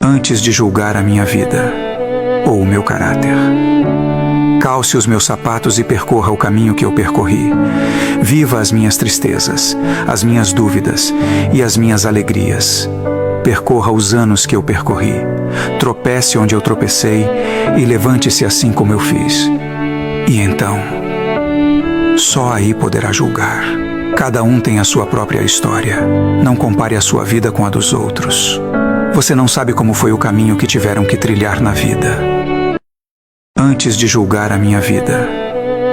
Antes de julgar a minha vida, ou o meu caráter, calce os meus sapatos e percorra o caminho que eu percorri. Viva as minhas tristezas, as minhas dúvidas e as minhas alegrias. Percorra os anos que eu percorri. Tropece onde eu tropecei e levante-se assim como eu fiz. E então, só aí poderá julgar. Cada um tem a sua própria história. Não compare a sua vida com a dos outros. Você não sabe como foi o caminho que tiveram que trilhar na vida. Antes de julgar a minha vida,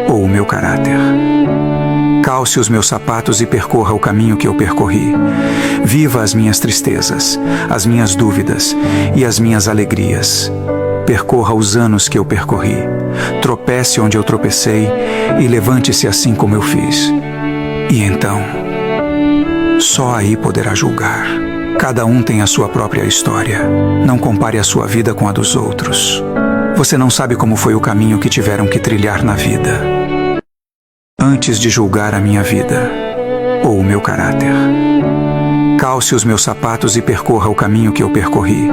ou o meu caráter, calce os meus sapatos e percorra o caminho que eu percorri. Viva as minhas tristezas, as minhas dúvidas e as minhas alegrias. Percorra os anos que eu percorri. Tropece onde eu tropecei e levante-se assim como eu fiz. E então, só aí poderá julgar. Cada um tem a sua própria história. Não compare a sua vida com a dos outros. Você não sabe como foi o caminho que tiveram que trilhar na vida. Antes de julgar a minha vida, ou o meu caráter, calce os meus sapatos e percorra o caminho que eu percorri.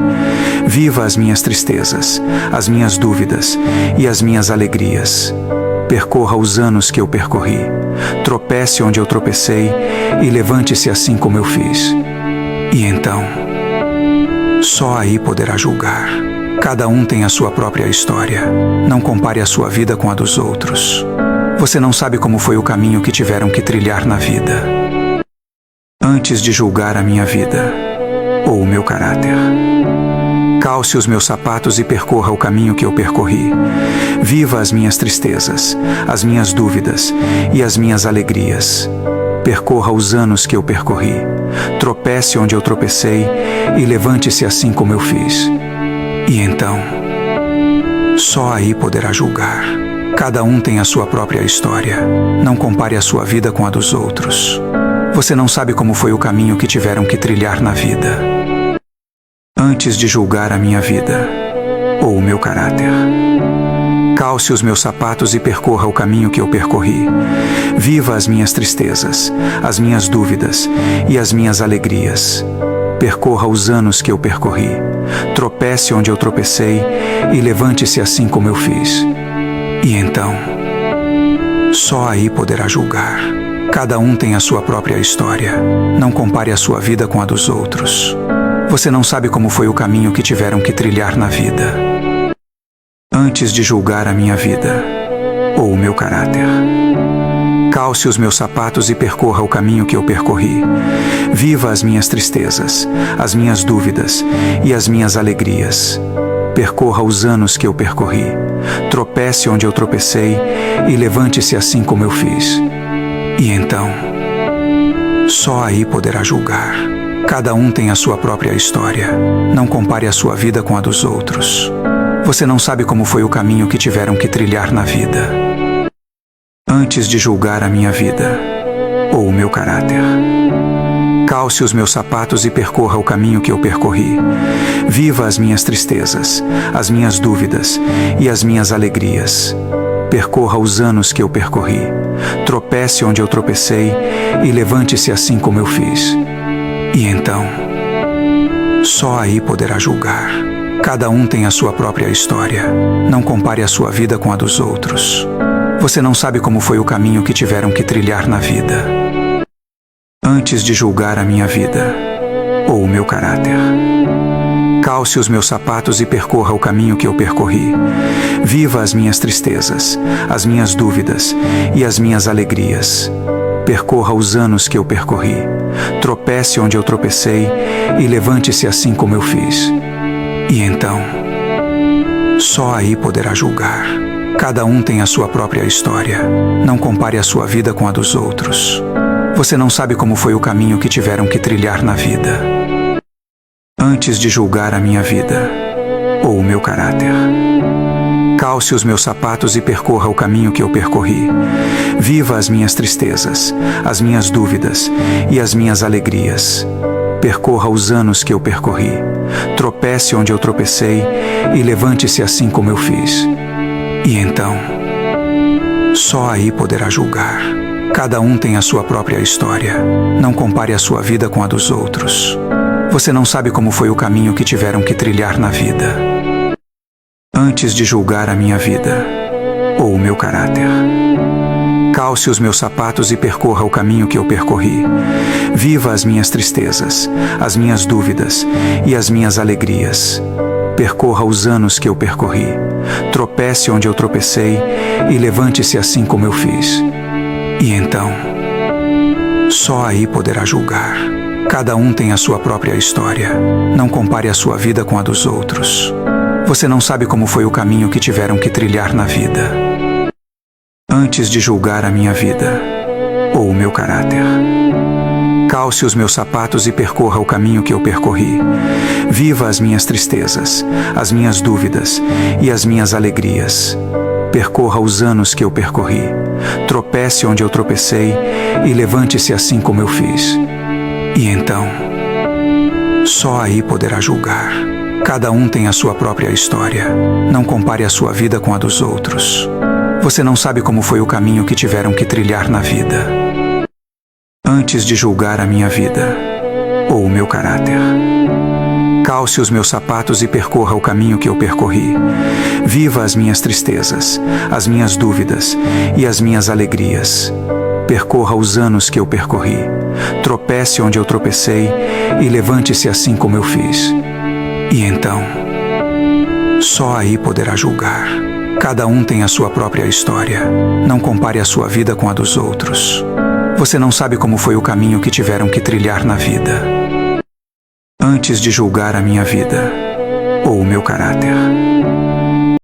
Viva as minhas tristezas, as minhas dúvidas e as minhas alegrias. Percorra os anos que eu percorri. Tropece onde eu tropecei e levante-se assim como eu fiz. E então, só aí poderá julgar. Cada um tem a sua própria história. Não compare a sua vida com a dos outros. Você não sabe como foi o caminho que tiveram que trilhar na vida. Antes de julgar a minha vida, ou o meu caráter, calce os meus sapatos e percorra o caminho que eu percorri. Viva as minhas tristezas, as minhas dúvidas e as minhas alegrias. Percorra os anos que eu percorri. Tropece onde eu tropecei e levante-se assim como eu fiz. E então, só aí poderá julgar. Cada um tem a sua própria história. Não compare a sua vida com a dos outros. Você não sabe como foi o caminho que tiveram que trilhar na vida. Antes de julgar a minha vida, ou o meu caráter, calce os meus sapatos e percorra o caminho que eu percorri. Viva as minhas tristezas, as minhas dúvidas e as minhas alegrias. Percorra os anos que eu percorri. Tropece onde eu tropecei e levante-se assim como eu fiz. E então, só aí poderá julgar. Cada um tem a sua própria história. Não compare a sua vida com a dos outros. Você não sabe como foi o caminho que tiveram que trilhar na vida. Antes de julgar a minha vida, ou o meu caráter, calce os meus sapatos e percorra o caminho que eu percorri. Viva as minhas tristezas, as minhas dúvidas e as minhas alegrias. Percorra os anos que eu percorri. Tropece onde eu tropecei e levante-se assim como eu fiz. E então, só aí poderá julgar. Cada um tem a sua própria história. Não compare a sua vida com a dos outros. Você não sabe como foi o caminho que tiveram que trilhar na vida. Antes de julgar a minha vida, ou o meu caráter, calce os meus sapatos e percorra o caminho que eu percorri. Viva as minhas tristezas, as minhas dúvidas e as minhas alegrias. Percorra os anos que eu percorri. Tropece onde eu tropecei e levante-se assim como eu fiz. E então, só aí poderá julgar. Cada um tem a sua própria história. Não compare a sua vida com a dos outros. Você não sabe como foi o caminho que tiveram que trilhar na vida. Antes de julgar a minha vida, ou o meu caráter, calce os meus sapatos e percorra o caminho que eu percorri. Viva as minhas tristezas, as minhas dúvidas e as minhas alegrias. Percorra os anos que eu percorri. Tropece onde eu tropecei e levante-se assim como eu fiz. E então, só aí poderá julgar. Cada um tem a sua própria história. Não compare a sua vida com a dos outros. Você não sabe como foi o caminho que tiveram que trilhar na vida. Antes de julgar a minha vida, ou o meu caráter, calce os meus sapatos e percorra o caminho que eu percorri. Viva as minhas tristezas, as minhas dúvidas e as minhas alegrias. Percorra os anos que eu percorri. Tropece onde eu tropecei e levante-se assim como eu fiz. E então, só aí poderá julgar. Cada um tem a sua própria história. Não compare a sua vida com a dos outros. Você não sabe como foi o caminho que tiveram que trilhar na vida. Antes de julgar a minha vida ou o meu caráter, calce os meus sapatos e percorra o caminho que eu percorri. Viva as minhas tristezas, as minhas dúvidas e as minhas alegrias. Percorra os anos que eu percorri. Tropece onde eu tropecei e levante-se assim como eu fiz. E então, só aí poderá julgar. Cada um tem a sua própria história. Não compare a sua vida com a dos outros. Você não sabe como foi o caminho que tiveram que trilhar na vida. Antes de julgar a minha vida ou o meu caráter, calce os meus sapatos e percorra o caminho que eu percorri. Viva as minhas tristezas, as minhas dúvidas e as minhas alegrias. Percorra os anos que eu percorri. Tropece onde eu tropecei e levante-se assim como eu fiz. E então, só aí poderá julgar. Cada um tem a sua própria história. Não compare a sua vida com a dos outros. Você não sabe como foi o caminho que tiveram que trilhar na vida. Antes de julgar a minha vida ou o meu caráter, calce os meus sapatos e percorra o caminho que eu percorri. Viva as minhas tristezas, as minhas dúvidas e as minhas alegrias. Percorra os anos que eu percorri. Tropece onde eu tropecei e levante-se assim como eu fiz. E então, só aí poderá julgar. Cada um tem a sua própria história. Não compare a sua vida com a dos outros. Você não sabe como foi o caminho que tiveram que trilhar na vida. Antes de julgar a minha vida ou o meu caráter,